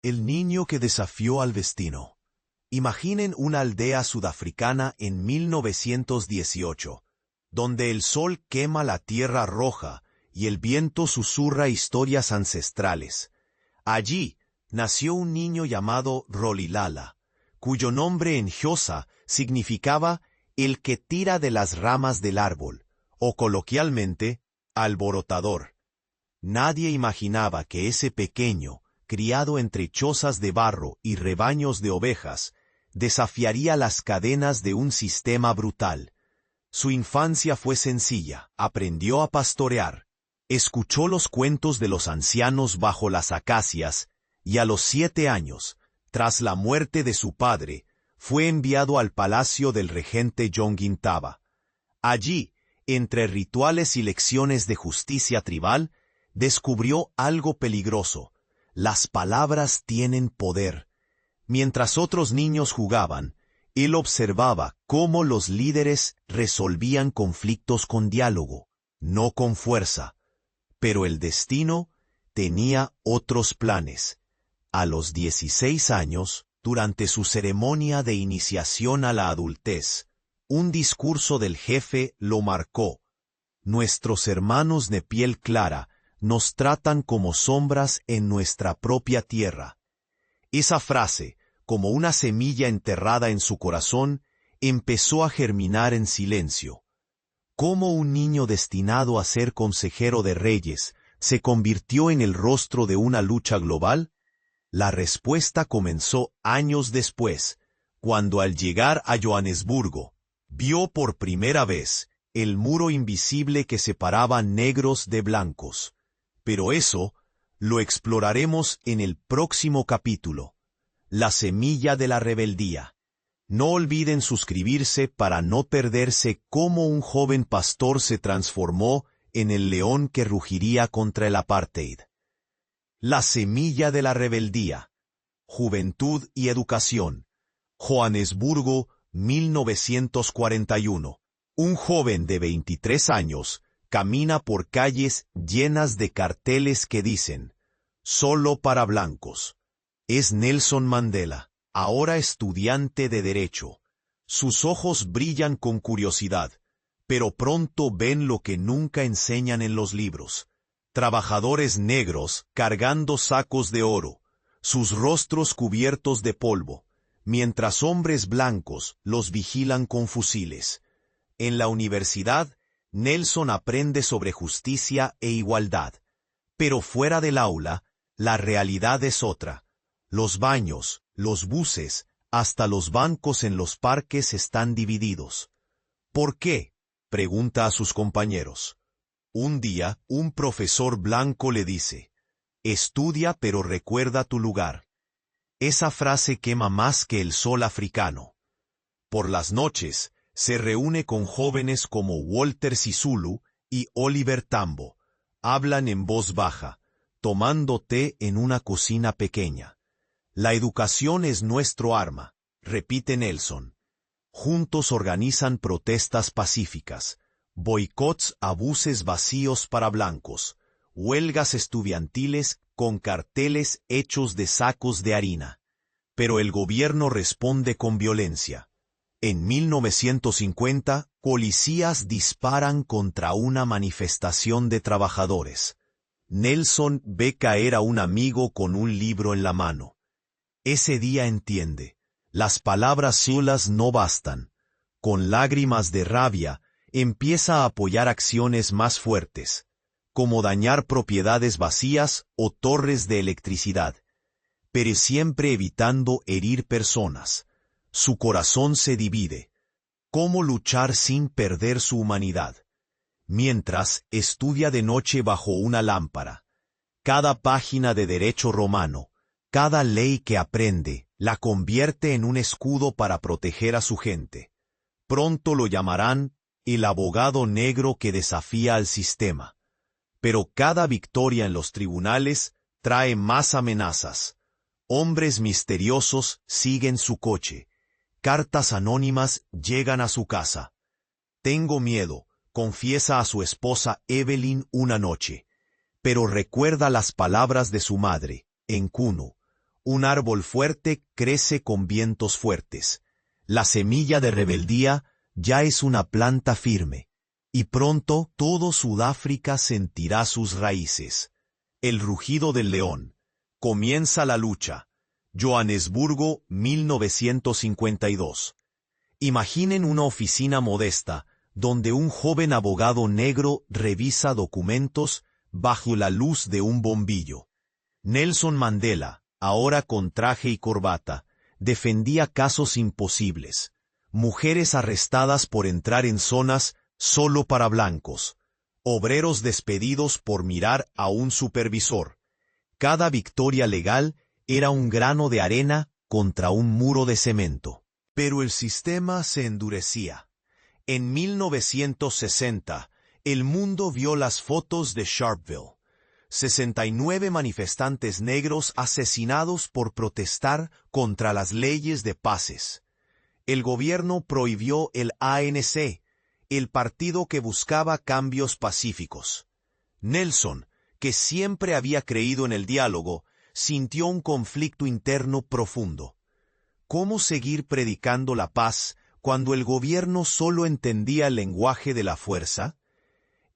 El niño que desafió al destino. Imaginen una aldea sudafricana en 1918, donde el sol quema la tierra roja y el viento susurra historias ancestrales. Allí nació un niño llamado Rolihlahla, cuyo nombre en Xhosa significaba el que tira de las ramas del árbol, o coloquialmente, alborotador. Nadie imaginaba que ese pequeño, criado entre chozas de barro y rebaños de ovejas, desafiaría las cadenas de un sistema brutal. Su infancia fue sencilla, aprendió a pastorear, escuchó los cuentos de los ancianos bajo las acacias, y a los 7 años, tras la muerte de su padre, fue enviado al palacio del regente Jongintaba. Allí, entre rituales y lecciones de justicia tribal, descubrió algo peligroso. Las palabras tienen poder. Mientras otros niños jugaban, él observaba cómo los líderes resolvían conflictos con diálogo, no con fuerza. Pero el destino tenía otros planes. A los 16 años, durante su ceremonia de iniciación a la adultez, un discurso del jefe lo marcó. Nuestros hermanos de piel clara nos tratan como sombras en nuestra propia tierra. Esa frase, como una semilla enterrada en su corazón, empezó a germinar en silencio. ¿Cómo un niño destinado a ser consejero de reyes se convirtió en el rostro de una lucha global? La respuesta comenzó años después, cuando al llegar a Johannesburgo, vio por primera vez el muro invisible que separaba negros de blancos. Pero eso lo exploraremos en el próximo capítulo. La semilla de la rebeldía. No olviden suscribirse para no perderse cómo un joven pastor se transformó en el león que rugiría contra el apartheid. La semilla de la rebeldía. Juventud y educación. Johannesburgo, 1941. Un joven de 23 años camina por calles llenas de carteles que dicen, «Solo para blancos». Es Nelson Mandela, ahora estudiante de Derecho. Sus ojos brillan con curiosidad, pero pronto ven lo que nunca enseñan en los libros. Trabajadores negros cargando sacos de oro, sus rostros cubiertos de polvo, mientras hombres blancos los vigilan con fusiles. En la universidad, Nelson aprende sobre justicia e igualdad. Pero fuera del aula, la realidad es otra. Los baños, los buses, hasta los bancos en los parques están divididos. ¿Por qué?, pregunta a sus compañeros. Un día, un profesor blanco le dice, «Estudia pero recuerda tu lugar». Esa frase quema más que el sol africano. Por las noches, se reúne con jóvenes como Walter Sisulu y Oliver Tambo. Hablan en voz baja, tomando té en una cocina pequeña. La educación es nuestro arma, repite Nelson. Juntos organizan protestas pacíficas, boicots a buses vacíos para blancos, huelgas estudiantiles con carteles hechos de sacos de harina. Pero el gobierno responde con violencia. En 1950, policías disparan contra una manifestación de trabajadores. Nelson ve caer a un amigo con un libro en la mano. Ese día entiende, las palabras solas no bastan. Con lágrimas de rabia, empieza a apoyar acciones más fuertes, como dañar propiedades vacías o torres de electricidad, pero siempre evitando herir personas. Su corazón se divide. ¿Cómo luchar sin perder su humanidad? Mientras estudia de noche bajo una lámpara. Cada página de derecho romano, cada ley que aprende, la convierte en un escudo para proteger a su gente. Pronto lo llamarán el abogado negro que desafía al sistema. Pero cada victoria en los tribunales trae más amenazas. Hombres misteriosos siguen su coche. Cartas anónimas llegan a su casa. «Tengo miedo», confiesa a su esposa Evelyn una noche. Pero recuerda las palabras de su madre, Enkunu. Un árbol fuerte crece con vientos fuertes. La semilla de rebeldía ya es una planta firme. Y pronto todo Sudáfrica sentirá sus raíces. El rugido del león. Comienza la lucha. Johannesburgo, 1952. Imaginen una oficina modesta, donde un joven abogado negro revisa documentos bajo la luz de un bombillo. Nelson Mandela, ahora con traje y corbata, defendía casos imposibles. Mujeres arrestadas por entrar en zonas solo para blancos. Obreros despedidos por mirar a un supervisor. Cada victoria legal era un grano de arena contra un muro de cemento. Pero el sistema se endurecía. En 1960, el mundo vio las fotos de Sharpeville. 69 manifestantes negros asesinados por protestar contra las leyes de paces. El gobierno prohibió el ANC, el partido que buscaba cambios pacíficos. Nelson, que siempre había creído en el diálogo, sintió un conflicto interno profundo. ¿Cómo seguir predicando la paz cuando el gobierno solo entendía el lenguaje de la fuerza?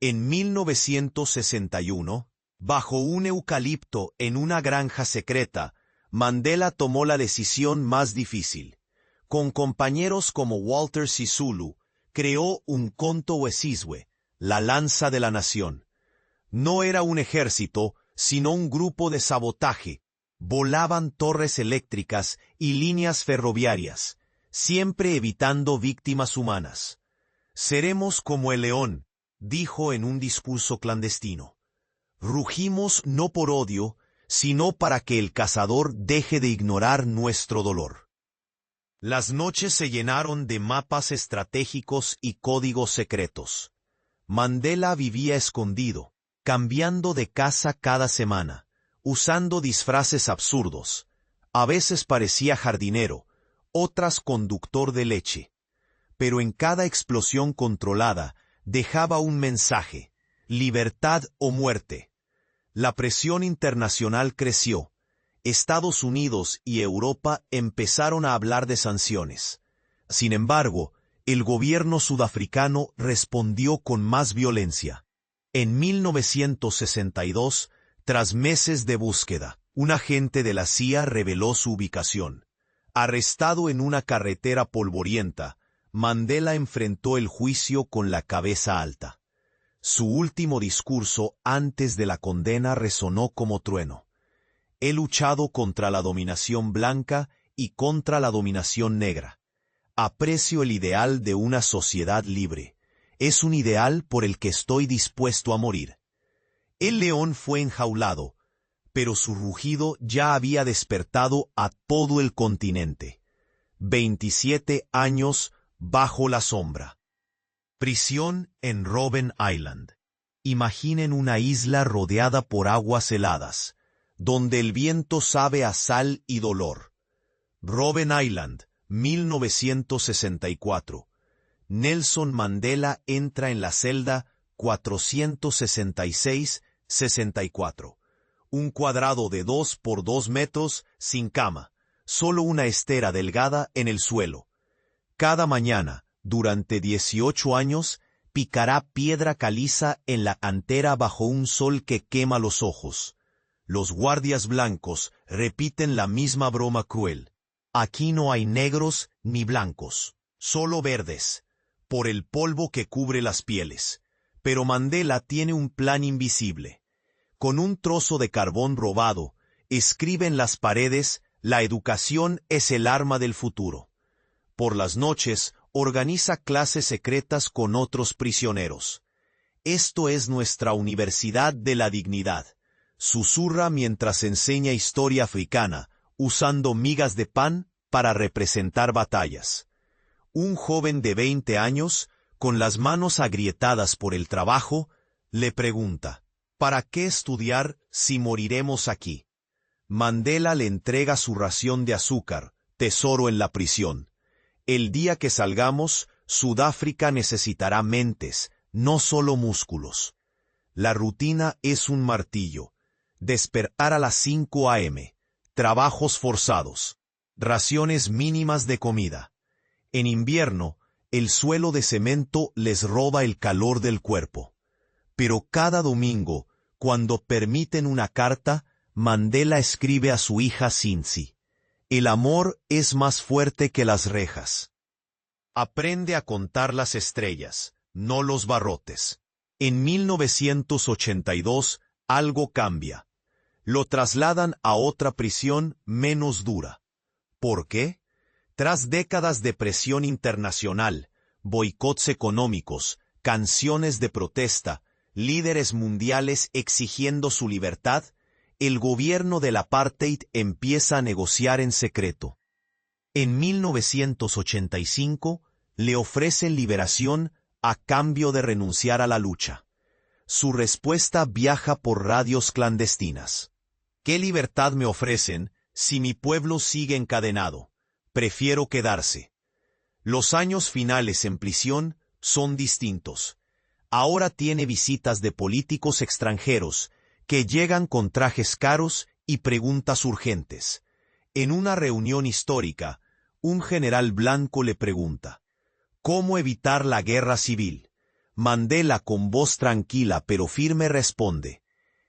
En 1961, bajo un eucalipto en una granja secreta, Mandela tomó la decisión más difícil. Con compañeros como Walter Sisulu, creó un Umkhonto weSizwe, la lanza de la nación. No era un ejército, sino un grupo de sabotaje. Volaban torres eléctricas y líneas ferroviarias, siempre evitando víctimas humanas. Seremos como el león, dijo en un discurso clandestino. Rugimos no por odio, sino para que el cazador deje de ignorar nuestro dolor. Las noches se llenaron de mapas estratégicos y códigos secretos. Mandela vivía escondido, cambiando de casa cada semana, usando disfraces absurdos. A veces parecía jardinero, otras conductor de leche. Pero en cada explosión controlada dejaba un mensaje: libertad o muerte. La presión internacional creció. Estados Unidos y Europa empezaron a hablar de sanciones. Sin embargo, el gobierno sudafricano respondió con más violencia. En 1962, tras meses de búsqueda, un agente de la CIA reveló su ubicación. Arrestado en una carretera polvorienta, Mandela enfrentó el juicio con la cabeza alta. Su último discurso antes de la condena resonó como trueno. He luchado contra la dominación blanca y contra la dominación negra. Aprecio el ideal de una sociedad libre. Es un ideal por el que estoy dispuesto a morir. El león fue enjaulado, pero su rugido ya había despertado a todo el continente. 27 años bajo la sombra. Prisión en Robben Island. Imaginen una isla rodeada por aguas heladas, donde el viento sabe a sal y dolor. Robben Island, 1964. Nelson Mandela entra en la celda 466-64. Un cuadrado de 2 por 2 metros, sin cama, solo una estera delgada en el suelo. Cada mañana, durante 18 años, picará piedra caliza en la antera bajo un sol que quema los ojos. Los guardias blancos repiten la misma broma cruel. Aquí no hay negros ni blancos, solo verdes, por el polvo que cubre las pieles. Pero Mandela tiene un plan invisible. Con un trozo de carbón robado, escribe en las paredes: la educación es el arma del futuro. Por las noches, organiza clases secretas con otros prisioneros. Esto es nuestra Universidad de la Dignidad. Susurra mientras enseña historia africana, usando migas de pan para representar batallas. Un joven de 20 años, con las manos agrietadas por el trabajo, le pregunta: ¿para qué estudiar si moriremos aquí? Mandela le entrega su ración de azúcar, tesoro en la prisión. El día que salgamos, Sudáfrica necesitará mentes, no solo músculos. La rutina es un martillo. Despertar a las 5 a.m., trabajos forzados, raciones mínimas de comida. En invierno, el suelo de cemento les roba el calor del cuerpo. Pero cada domingo, cuando permiten una carta, Mandela escribe a su hija Cincy: el amor es más fuerte que las rejas. Aprende a contar las estrellas, no los barrotes. En 1982, algo cambia. Lo trasladan a otra prisión menos dura. ¿Por qué? Tras décadas de presión internacional, boicots económicos, canciones de protesta, líderes mundiales exigiendo su libertad, el gobierno del apartheid empieza a negociar en secreto. En 1985, le ofrecen liberación a cambio de renunciar a la lucha. Su respuesta viaja por radios clandestinas. ¿Qué libertad me ofrecen si mi pueblo sigue encadenado? Prefiero quedarse. Los años finales en prisión son distintos. Ahora tiene visitas de políticos extranjeros que llegan con trajes caros y preguntas urgentes. En una reunión histórica, un general blanco le pregunta: ¿cómo evitar la guerra civil? Mandela, con voz tranquila pero firme, responde: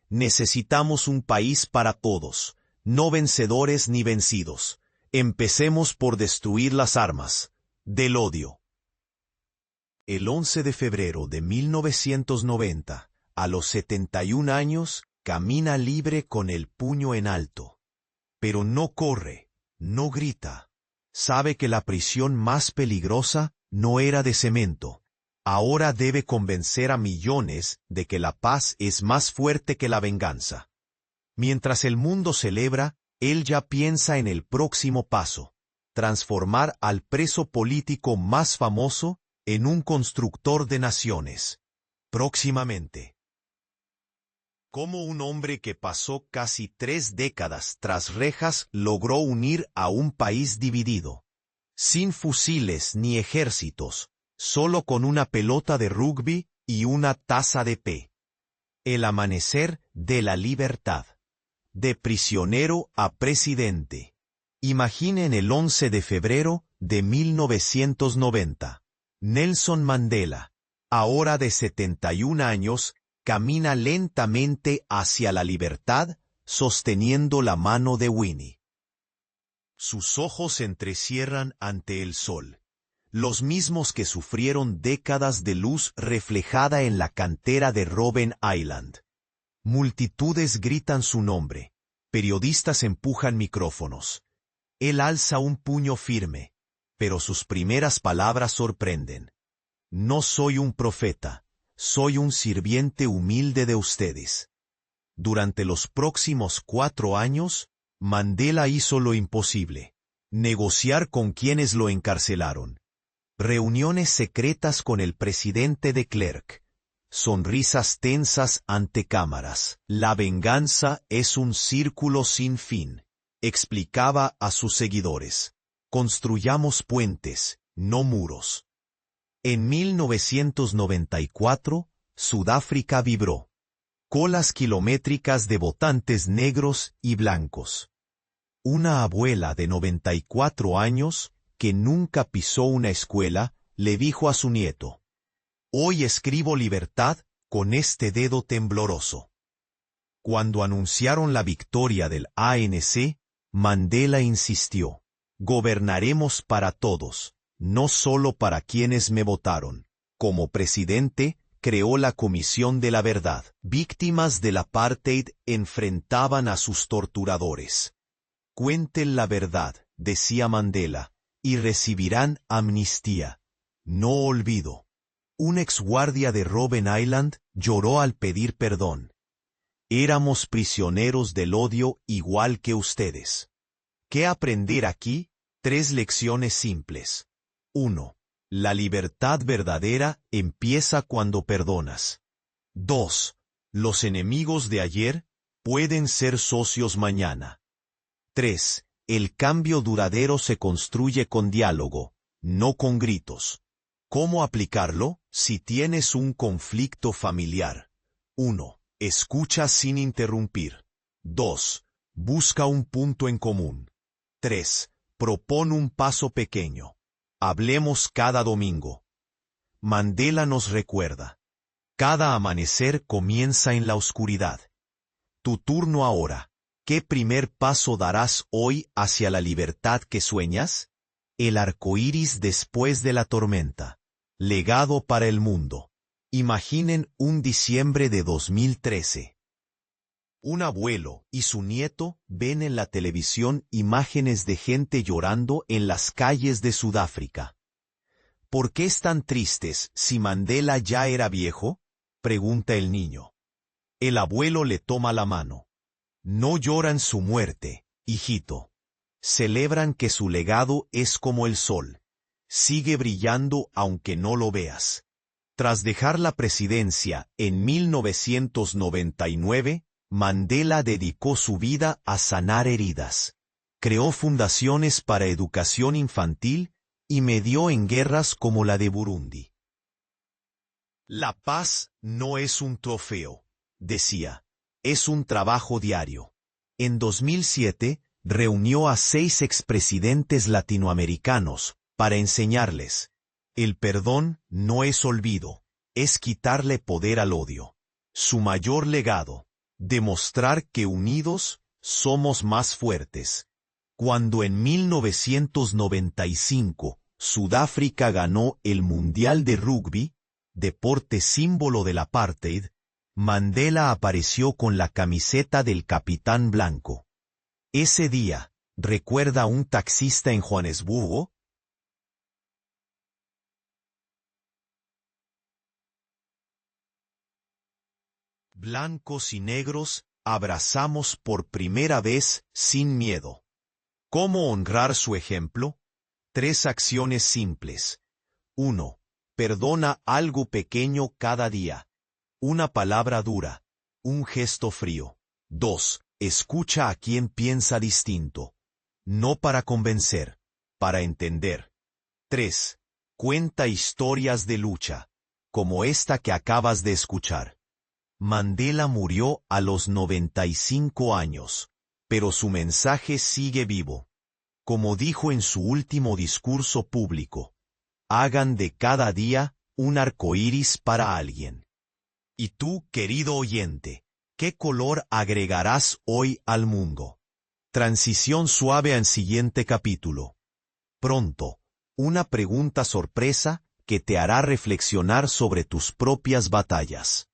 necesitamos un país para todos, no vencedores ni vencidos. Empecemos por destruir las armas del odio. El 11 de febrero de 1990, a los 71 años, camina libre con el puño en alto. Pero no corre, no grita. Sabe que la prisión más peligrosa no era de cemento. Ahora debe convencer a millones de que la paz es más fuerte que la venganza. Mientras el mundo celebra, él ya piensa en el próximo paso: transformar al preso político más famoso en un constructor de naciones. Próximamente. Cómo un hombre que pasó casi 3 décadas tras rejas logró unir a un país dividido. Sin fusiles ni ejércitos, solo con una pelota de rugby y una taza de té. El amanecer de la libertad. De prisionero a presidente. Imaginen el 11 de febrero de 1990. Nelson Mandela, ahora de 71 años, camina lentamente hacia la libertad, sosteniendo la mano de Winnie. Sus ojos se entrecierran ante el sol, los mismos que sufrieron décadas de luz reflejada en la cantera de Robben Island. Multitudes gritan su nombre, periodistas empujan micrófonos. Él alza un puño firme, pero sus primeras palabras sorprenden. No soy un profeta, soy un sirviente humilde de ustedes. Durante los próximos 4 años, Mandela hizo lo imposible: negociar con quienes lo encarcelaron. Reuniones secretas con el presidente de Klerk. Sonrisas tensas ante cámaras. La venganza es un círculo sin fin, explicaba a sus seguidores. Construyamos puentes, no muros. En 1994, Sudáfrica vibró. Colas kilométricas de votantes negros y blancos. Una abuela de 94 años, que nunca pisó una escuela, le dijo a su nieto: hoy escribo libertad con este dedo tembloroso. Cuando anunciaron la victoria del ANC, Mandela insistió: gobernaremos para todos, no solo para quienes me votaron. Como presidente, creó la Comisión de la Verdad. Víctimas del apartheid enfrentaban a sus torturadores. Cuenten la verdad, decía Mandela, y recibirán amnistía, no olvido. Un exguardia de Robben Island lloró al pedir perdón. Éramos prisioneros del odio igual que ustedes. ¿Qué aprender aquí? 3 lecciones simples. 1. La libertad verdadera empieza cuando perdonas. 2. Los enemigos de ayer pueden ser socios mañana. 3. El cambio duradero se construye con diálogo, no con gritos. ¿Cómo aplicarlo? Si tienes un conflicto familiar. 1. Escucha sin interrumpir. 2. Busca un punto en común. 3. Propon un paso pequeño. Hablemos cada domingo. Mandela nos recuerda. Cada amanecer comienza en la oscuridad. Tu turno ahora. ¿Qué primer paso darás hoy hacia la libertad que sueñas? El arco iris después de la tormenta. Legado para el mundo. Imaginen un diciembre de 2013. Un abuelo y su nieto ven en la televisión imágenes de gente llorando en las calles de Sudáfrica. ¿Por qué están tristes si Mandela ya era viejo?, pregunta el niño. El abuelo le toma la mano. No lloran su muerte, hijito. Celebran que su legado es como el sol. Sigue brillando aunque no lo veas. Tras dejar la presidencia en 1999, Mandela dedicó su vida a sanar heridas. Creó fundaciones para educación infantil y medió en guerras como la de Burundi. La paz no es un trofeo, decía, es un trabajo diario. En 2007, reunió a 6 expresidentes latinoamericanos para enseñarles: el perdón no es olvido, es quitarle poder al odio. Su mayor legado: demostrar que unidos somos más fuertes. Cuando en 1995 Sudáfrica ganó el Mundial de Rugby, deporte símbolo del apartheid, Mandela apareció con la camiseta del capitán blanco. Ese día, ¿recuerda un taxista en Johannesburgo? Blancos y negros, abrazamos por primera vez sin miedo. ¿Cómo honrar su ejemplo? 3 acciones simples. 1. Perdona algo pequeño cada día. Una palabra dura. Un gesto frío. 2. Escucha a quien piensa distinto. No para convencer, para entender. 3. Cuenta historias de lucha, como esta que acabas de escuchar. Mandela murió a los 95 años, pero su mensaje sigue vivo. Como dijo en su último discurso público: hagan de cada día un arcoíris para alguien. Y tú, querido oyente, ¿qué color agregarás hoy al mundo? Transición suave al siguiente capítulo. Pronto, una pregunta sorpresa que te hará reflexionar sobre tus propias batallas.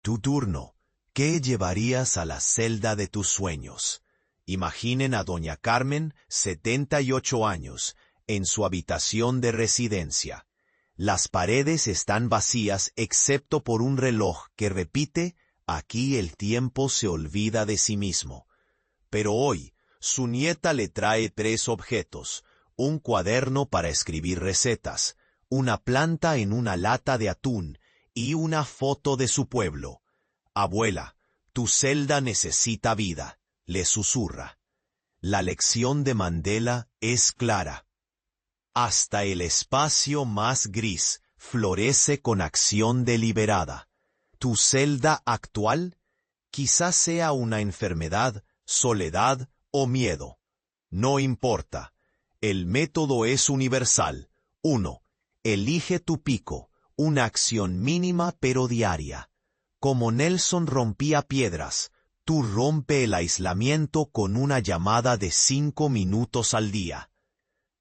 Tu turno. ¿Qué llevarías a la celda de tus sueños? Imaginen a doña Carmen, 78 años, en su habitación de residencia. Las paredes están vacías excepto por un reloj que repite: aquí el tiempo se olvida de sí mismo. Pero hoy, su nieta le trae 3 objetos: un cuaderno para escribir recetas, una planta en una lata de atún y una foto de su pueblo. Abuela, tu celda necesita vida, le susurra. La lección de Mandela es clara. Hasta el espacio más gris florece con acción deliberada. Tu celda actual quizás sea una enfermedad, soledad o miedo. No importa. El método es universal. 1. Elige tu pico, una acción mínima pero diaria. Como Nelson rompía piedras, tú rompe el aislamiento con una llamada de 5 minutos al día.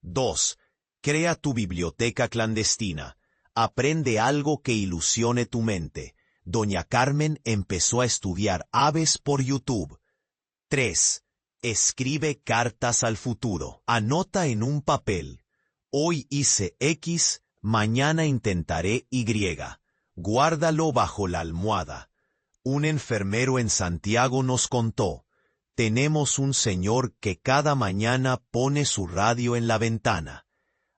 2. Crea tu biblioteca clandestina. Aprende algo que ilusione tu mente. Doña Carmen empezó a estudiar aves por YouTube. 3. Escribe cartas al futuro. Anota en un papel: hoy hice X, mañana intentaré Y. Guárdalo bajo la almohada. Un enfermero en Santiago nos contó: tenemos un señor que cada mañana pone su radio en la ventana.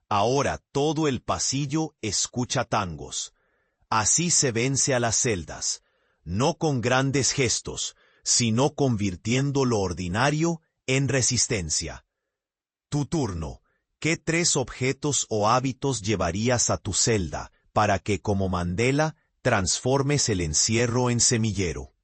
Ahora todo el pasillo escucha tangos. Así se vence a las celdas, no con grandes gestos, sino convirtiendo lo ordinario en resistencia. Tu turno. ¿Qué 3 objetos o hábitos llevarías a tu celda para que, como Mandela, transformes el encierro en semillero?